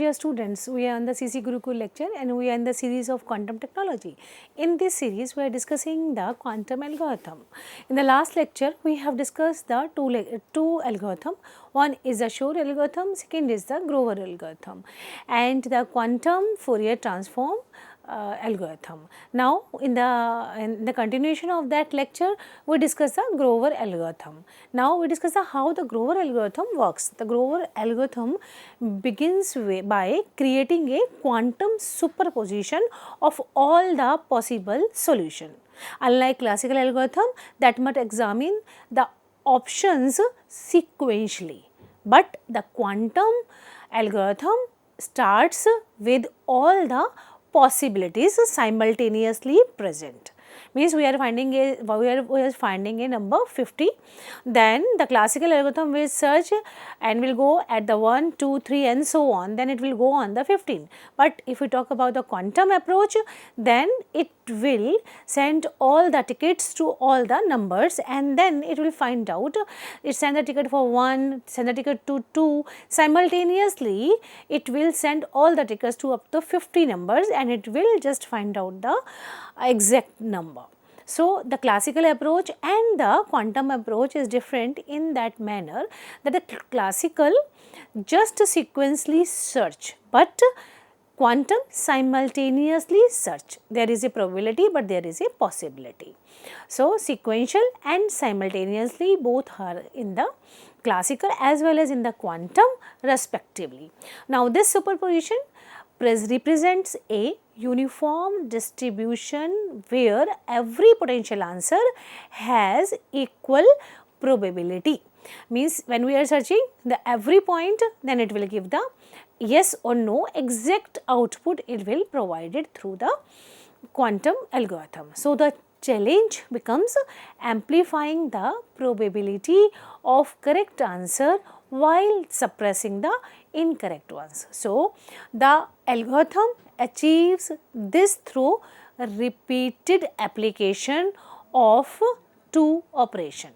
dear students, we are on the CC Gurukul lecture and we are in the series of quantum technology. In this series, we are discussing the quantum algorithm. In the last lecture, we have discussed the two algorithm. One is the Shor algorithm, second is the Grover algorithm, and the quantum Fourier transform algorithm. Now, in the continuation of that lecture, we discuss the Grover algorithm. Now, we discuss how the Grover algorithm works. The Grover algorithm begins by creating a quantum superposition of all the possible solution. Unlike classical algorithm that must examine the options sequentially, but the quantum algorithm starts with all the possibilities simultaneously present. Means we are finding a number 50, then the classical algorithm will search and will go at the 1, 2, 3 and so on, then it will go on the 15. But if we talk about the quantum approach, then it will send all the tickets to all the numbers and then it will find out, it send the ticket for 1, send the ticket to 2, simultaneously it will send all the tickets to up to 50 numbers and it will just find out the exact number. So, the classical approach and the quantum approach is different in that manner that the classical just sequentially search, but quantum simultaneously search. There is a probability, but there is a possibility. So, sequential and simultaneously both are in the classical as well as in the quantum respectively. Now, this superposition represents a uniform distribution where every potential answer has equal probability. Means when we are searching the every point, then it will give the yes or no exact output, it will provided through the quantum algorithm. So, the challenge becomes amplifying the probability of correct answer while suppressing the incorrect ones. So, the algorithm achieves this through repeated application of two operations.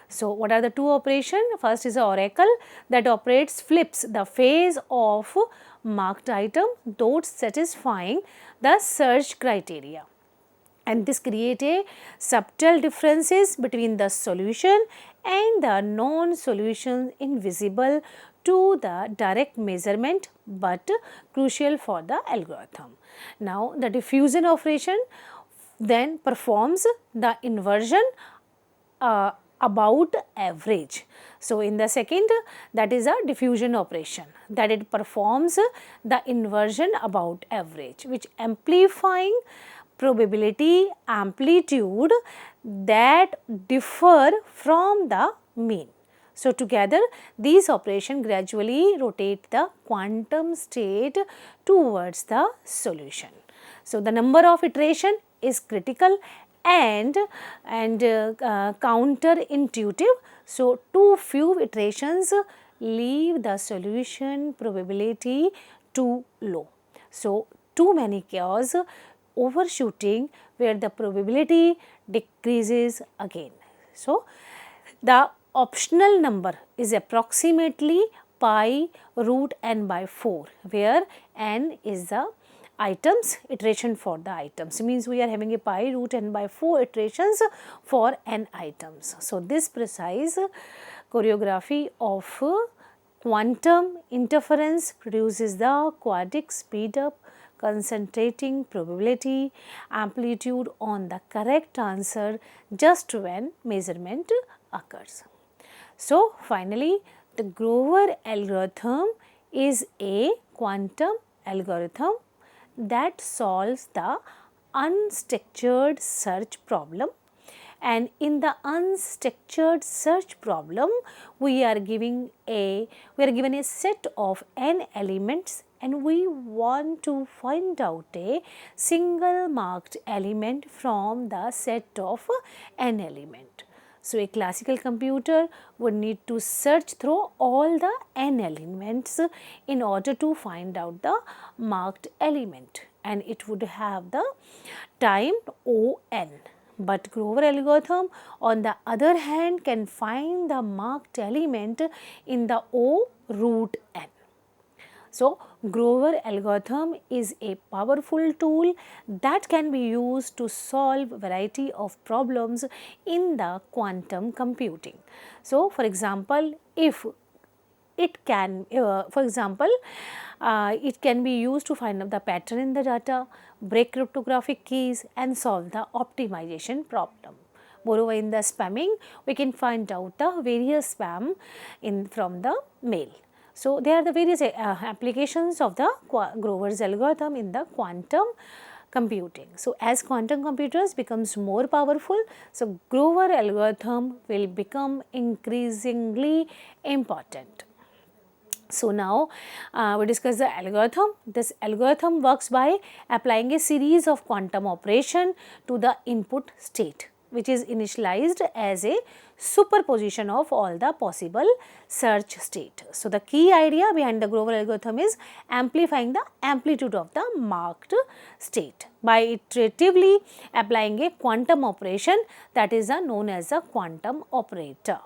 So, what are the two operations? First is the oracle that operates flips the phase of marked item, those satisfying the search criteria. And this creates a subtle differences between the solution and the non-solution invisible to the direct measurement, but crucial for the algorithm. Now, the diffusion operation then performs the inversion about average. So, in the second, that is a diffusion operation that it performs the inversion about average, which amplifying probability amplitude that differ from the mean. So, together these operations gradually rotate the quantum state towards the solution. So, the number of iteration is critical and counterintuitive. So, too few iterations leave the solution probability too low. So, too many cause overshooting where the probability decreases again. So, the optional number is approximately pi root n by 4 where n is the items, iteration for the items, means we are having a pi root n by 4 iterations for n items. So, this precise choreography of quantum interference produces the quadratic speed up concentrating probability amplitude on the correct answer just when measurement occurs. So, finally, the Grover algorithm is a quantum algorithm that solves the unstructured search problem, and in the unstructured search problem we are given a set of n elements and we want to find out a single marked element from the set of n element. So, a classical computer would need to search through all the n elements in order to find out the marked element, and it would have the time O(n). But Grover algorithm on the other hand can find the marked element in the O root n. So, Grover algorithm is a powerful tool that can be used to solve variety of problems in the quantum computing. So, for example, if it can, for example, it can be used to find out the pattern in the data, break cryptographic keys and solve the optimization problem. Moreover, in the spamming, we can find out the various spam from the mail. So, there are the various applications of the Grover's algorithm in the quantum computing. So, as quantum computers becomes more powerful, so Grover algorithm will become increasingly important. So, now we discuss the algorithm. This algorithm works by applying a series of quantum operation to the input state, which is initialized as a superposition of all the possible search state. So, the key idea behind the Grover algorithm is amplifying the amplitude of the marked state by iteratively applying a quantum operation that is known as a quantum operator.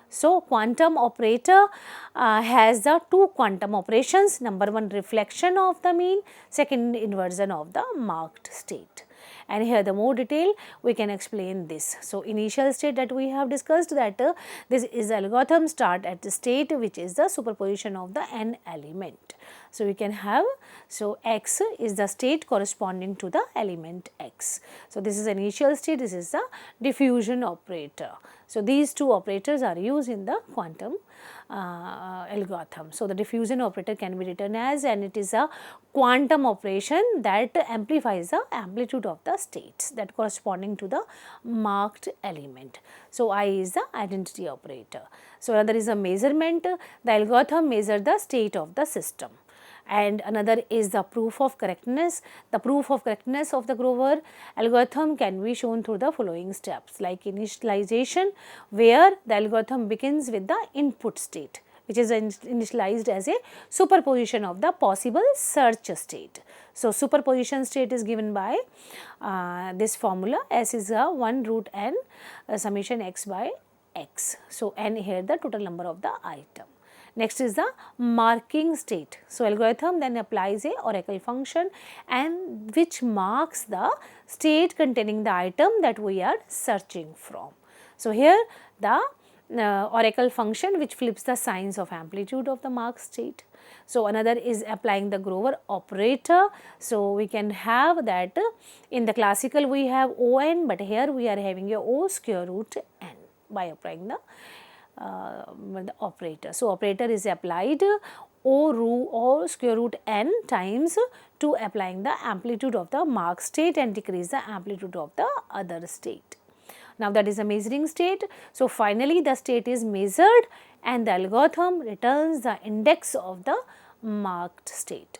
So, quantum operator has the two quantum operations, number one reflection of the mean, second inversion of the marked state. And here the more detail we can explain this. So, initial state that we have discussed, that this is the algorithm start at the state which is the superposition of the n element. So, we can have, so x is the state corresponding to the element x. So, this is initial state, this is the diffusion operator. So, these two operators are used in the quantum algorithm. So, the diffusion operator can be written as, and it is a quantum operation that amplifies the amplitude of the states that corresponding to the marked element. So, I is the identity operator. So, another is a measurement, the algorithm measures the state of the system. And another is the proof of correctness. The proof of correctness of the Grover algorithm can be shown through the following steps, like initialization, where the algorithm begins with the input state, which is initialized as a superposition of the possible search state. So, superposition state is given by this formula, S is a 1 root n summation x by x. So, n here the total number of the item. Next is the marking state. So, algorithm then applies a oracle function and which marks the state containing the item that we are searching from. So, here the oracle function which flips the signs of amplitude of the marked state. So, another is applying the Grover operator. So, we can have that in the classical we have on, but here we are having a o square root n by applying the operator. So, operator is applied o square root n times to applying the amplitude of the marked state and decrease the amplitude of the other state. Now, that is a measuring state. So, finally, the state is measured and the algorithm returns the index of the marked state.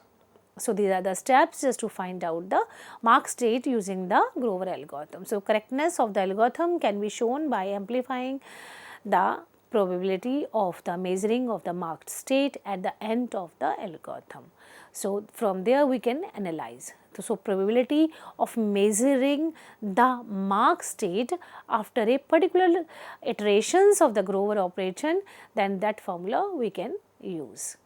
So, these are the steps just to find out the marked state using the Grover algorithm. So, correctness of the algorithm can be shown by amplifying the probability of the measuring of the marked state at the end of the algorithm. So, from there we can analyze. So, probability of measuring the marked state after a particular iterations of the Grover operation, then that formula we can use.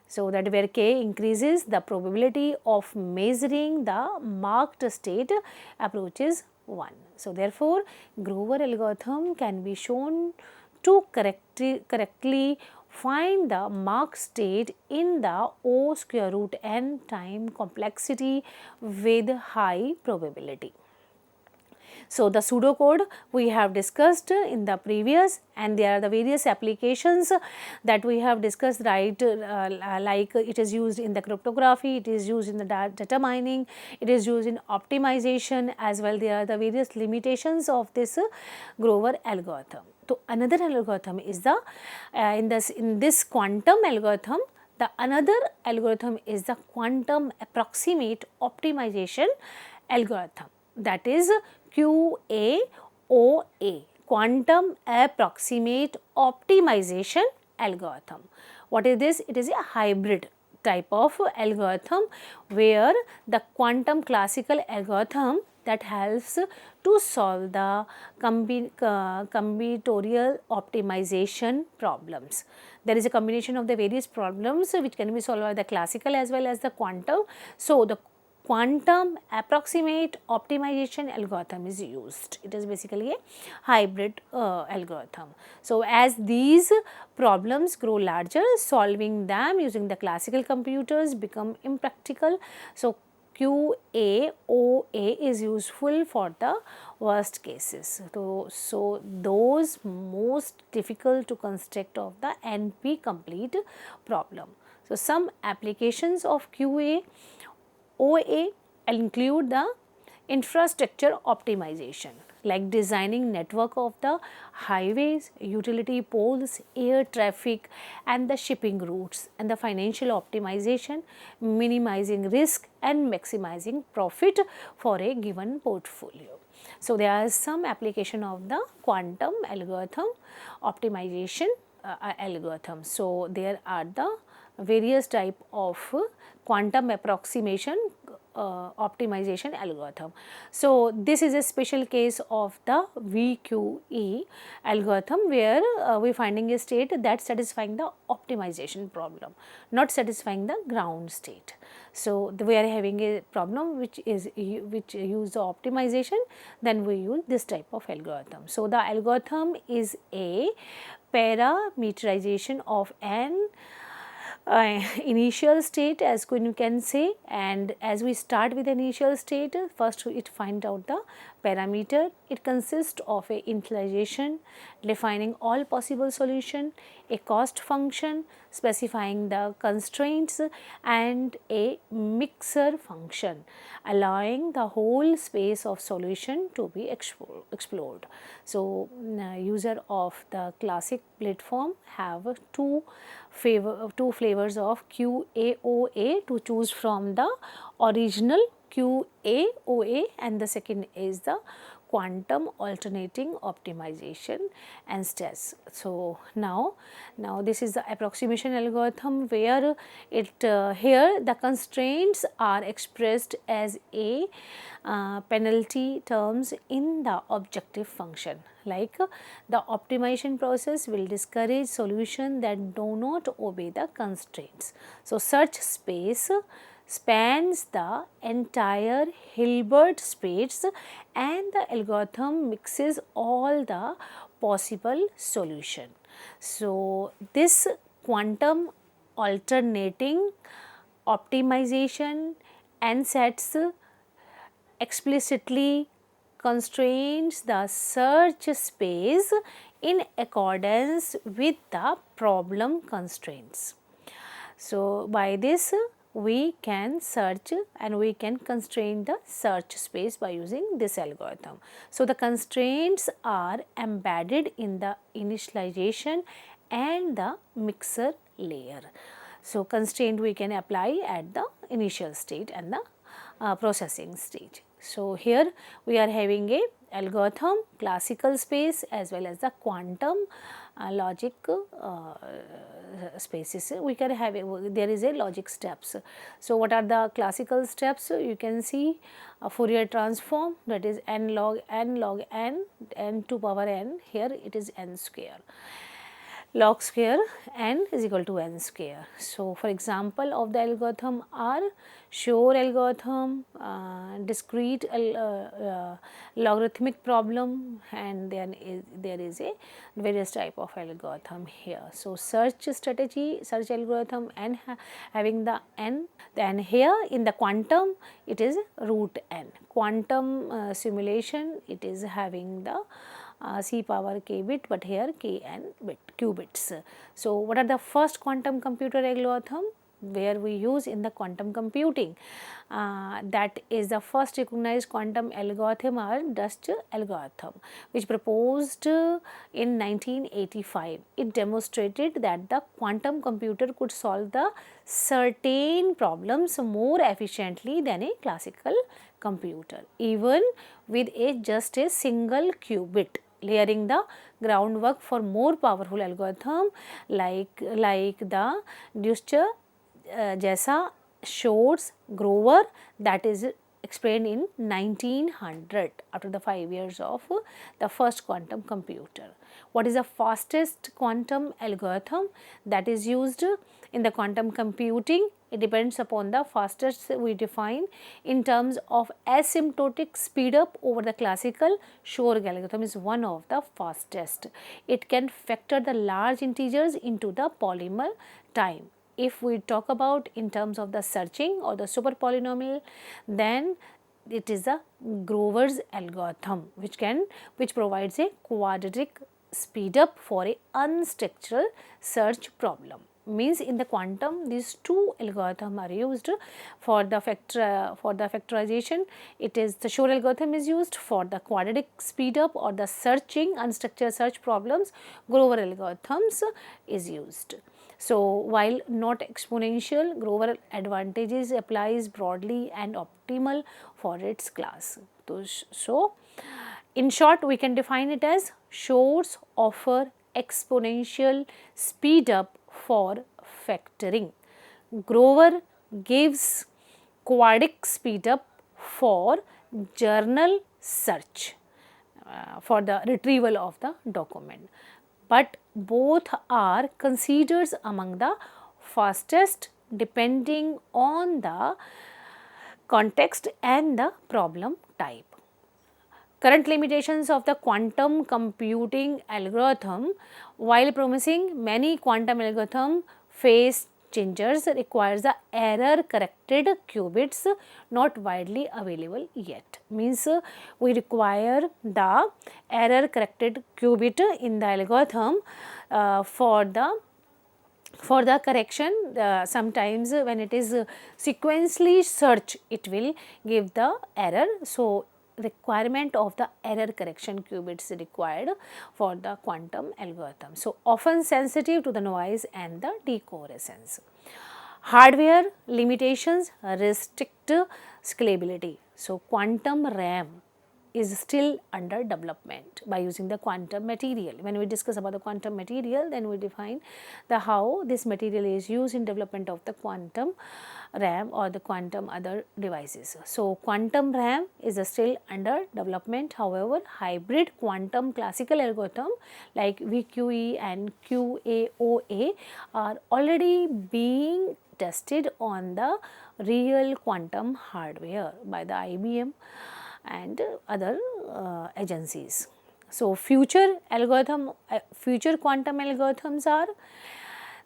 So, that where k increases, the probability of measuring the marked state approaches 1. So, therefore, Grover algorithm can be shown to correctly find the marked state in the o square root n time complexity with high probability. So, the pseudocode we have discussed in the previous, and there are the various applications that we have discussed, right, like it is used in the cryptography, it is used in the data mining, it is used in optimization as well. There are the various limitations of this Grover algorithm. So, another algorithm is the in this quantum algorithm, the another algorithm is the quantum approximate optimization algorithm, that is QAOA, quantum approximate optimization algorithm. What is this? It is a hybrid type of algorithm where the quantum classical algorithm that helps to solve the combinatorial optimization problems. There is a combination of the various problems which can be solved by the classical as well as the quantum. So, the quantum approximate optimization algorithm is used. It is basically a hybrid algorithm. So, as these problems grow larger, solving them using the classical computers become impractical. So, QA/OA is useful for the worst cases. So those most difficult to construct of the NP complete problem. So, some applications of QA/OA include the infrastructure optimization, like designing network of the highways, utility poles, air traffic and the shipping routes, and the financial optimization, minimizing risk and maximizing profit for a given portfolio. So, there are some application of the quantum algorithm optimization algorithm. So, there are the various type of quantum approximation optimization algorithm. So, this is a special case of the VQE algorithm, where we finding a state that satisfying the optimization problem, not satisfying the ground state. So, we are having a problem which use the optimization, then we use this type of algorithm. So, the algorithm is a parameterization of an initial state, as you can say, and as we start with initial state, first it find out the parameter. It consists of a initialization defining all possible solution, a cost function specifying the constraints, and a mixer function allowing the whole space of solution to be explored. So, user of the classic platform have two flavors of QA/OA to choose from: the original QA/OA and the second is the quantum alternating optimization and stress. So, now this is the approximation algorithm, where it here the constraints are expressed as a penalty terms in the objective function, like the optimization process will discourage solution that do not obey the constraints. So, such space spans the entire Hilbert space and the algorithm mixes all the possible solution. So, this quantum alternating optimization and sets explicitly constrains the search space in accordance with the problem constraints. So, by this we can search and we can constrain the search space by using this algorithm. So, the constraints are embedded in the initialization and the mixer layer. So, constraint we can apply at the initial state and the processing stage. So, here we are having a algorithm, classical space as well as the quantum logic spaces. We can have there is a logic steps. So, what are the classical steps? You can see a Fourier transform, that is n log n to power n, here it is n square. Log square n is equal to n square. So, for example of the algorithm are Shor algorithm, discrete logarithmic problem, and then there is a various type of algorithm here. So, search strategy, search algorithm and having the n, then here in the quantum it is root n. Quantum simulation, it is having the C power k bit, but here k n bit, qubits. So, what are the first quantum computer algorithm where we use in the quantum computing? That is the first recognized quantum algorithm or Dust algorithm, which proposed in 1985. It demonstrated that the quantum computer could solve the certain problems more efficiently than a classical computer, even with just a single qubit, layering the groundwork for more powerful algorithm like the Duster, Jessa, Shor's, Grover, that is explained in 1900 after the 5 years of the first quantum computer. What is the fastest quantum algorithm that is used in the quantum computing? It depends upon the fastest we define in terms of asymptotic speed up over the classical. Shor algorithm is one of the fastest. It can factor the large integers into the polymer time. If we talk about in terms of the searching or the super polynomial, then it is the Grover's algorithm which provides a quadratic speed up for a unstructured search problem. Means in the quantum these two algorithms are used for the factorization. It is the Shor algorithm is used for the quadratic speed up or the searching unstructured search problems. Grover algorithms is used. So while not exponential, Grover advantages applies broadly and optimal for its class. So in short, we can define it as Shor's offer exponential speed up for factoring. Grover gives quadratic speed up for journal search, for the retrieval of the document. But both are considered among the fastest depending on the context and the problem type. Current limitations of the quantum computing algorithm. While promising, many quantum algorithms face changes requires the error corrected qubits not widely available yet. Means we require the error corrected qubit in the algorithm for the correction. Sometimes when it is sequentially search, it will give the error. So requirement of the error correction qubits required for the quantum algorithm. So often sensitive to the noise and the decoherence. Hardware limitations restrict scalability. So quantum RAM is still under development by using the quantum material. When we discuss about the quantum material, then we define the how this material is used in development of the quantum RAM or the quantum other devices. So quantum RAM is still under development. However, hybrid quantum classical algorithm like VQE and QAOA are already being tested on the real quantum hardware by the IBM and other agencies. So future quantum algorithms are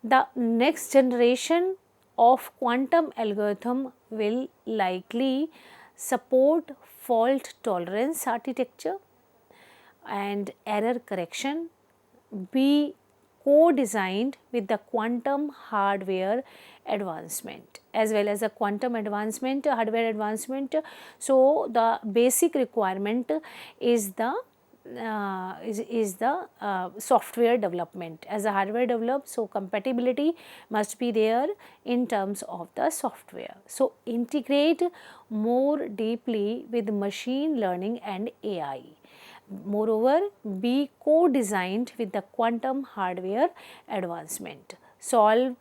the next generation of quantum algorithm will likely support fault tolerance architecture and error correction, be co-designed with the quantum hardware advancement as well as the quantum advancement, hardware advancement. So the basic requirement is the software development. As the hardware develops, so compatibility must be there in terms of the software. So integrate more deeply with machine learning and AI. Moreover, be co-designed with the quantum hardware advancement. Solve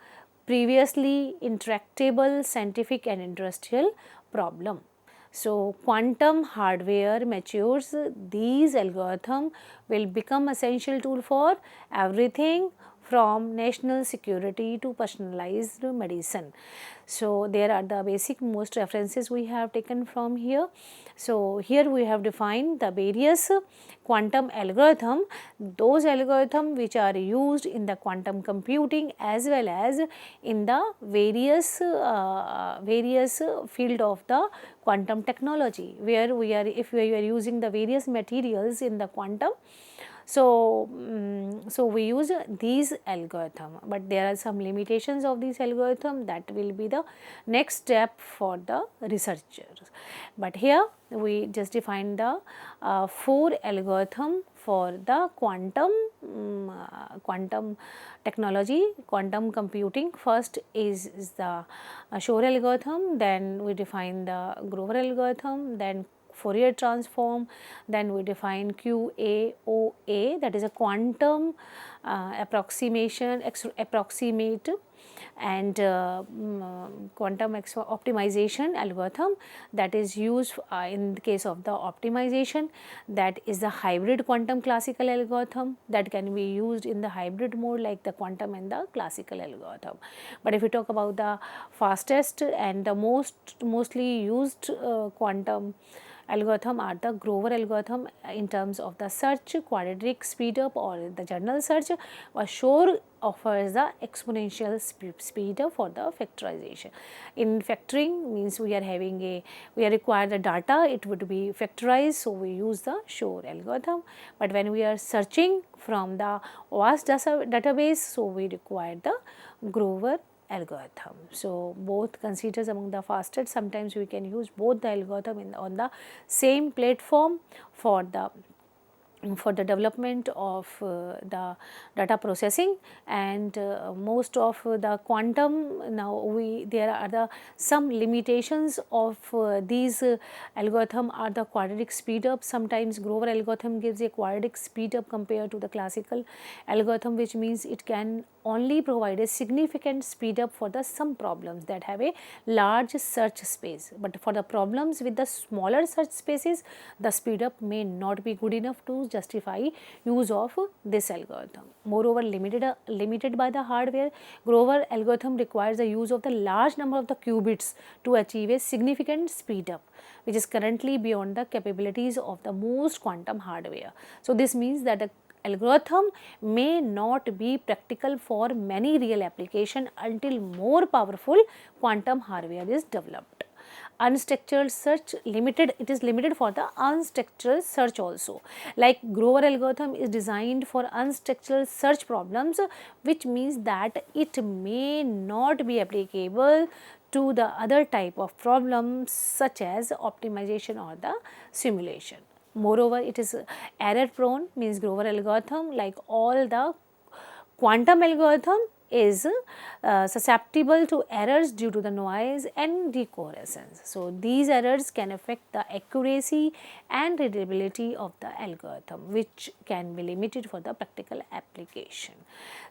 previously intractable scientific and industrial problem. So quantum hardware matures, these algorithms will become essential tool for everything from national security to personalized medicine. So there are the basic most references we have taken from here. So here we have defined the various quantum algorithm, those algorithms which are used in the quantum computing as well as in the various field of the quantum technology, where we are, if we are using the various materials in the quantum. So we use these algorithm, but there are some limitations of these algorithm that will be the next step for the researchers. But here we just define the 4 algorithm for the quantum technology, quantum computing. First is the Shor algorithm, then we define the Grover algorithm, then Fourier transform, then we define QAOA, that is a quantum approximate and quantum optimization algorithm that is used in the case of the optimization. That is the hybrid quantum classical algorithm that can be used in the hybrid mode like the quantum and the classical algorithm. But if we talk about the fastest and the mostly used quantum algorithm are the Grover algorithm in terms of the search, quadratic speedup or the journal search, or Shor offers the exponential speedup for the factorization. In factoring means we are require the data, it would be factorized, so we use the Shor algorithm. But when we are searching from the vast database, so we require the Grover algorithm. So, both considers among the fastest. Sometimes we can use both the algorithm on the same platform for the development of the data processing, and most of the quantum, now there are some limitations of these algorithm are the quadratic speedup. Sometimes Grover algorithm gives a quadratic speedup compared to the classical algorithm, which means it can only provide a significant speedup for the some problems that have a large search space, but for the problems with the smaller search spaces, the speedup may not be good enough to justify use of this algorithm. Moreover, limited by the hardware, Grover algorithm requires the use of the large number of the qubits to achieve a significant speedup, which is currently beyond the capabilities of the most quantum hardware. So, this means that the algorithm may not be practical for many real application until more powerful quantum hardware is developed. Unstructured search it is limited for the unstructured search also. Like Grover algorithm is designed for unstructured search problems, which means that it may not be applicable to the other type of problems such as optimization or the simulation. Moreover, it is error prone, means Grover algorithm like all the quantum algorithm is susceptible to errors due to the noise and decoherence. So, these errors can affect the accuracy and readability of the algorithm, which can be limited for the practical application.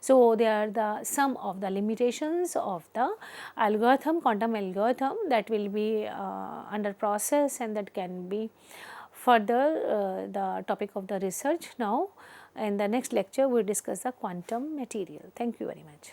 So, they are the some of the limitations of the algorithm, quantum algorithm, that will be under process and that can be further the topic of the research. Now, in the next lecture, we will discuss the quantum material. Thank you very much.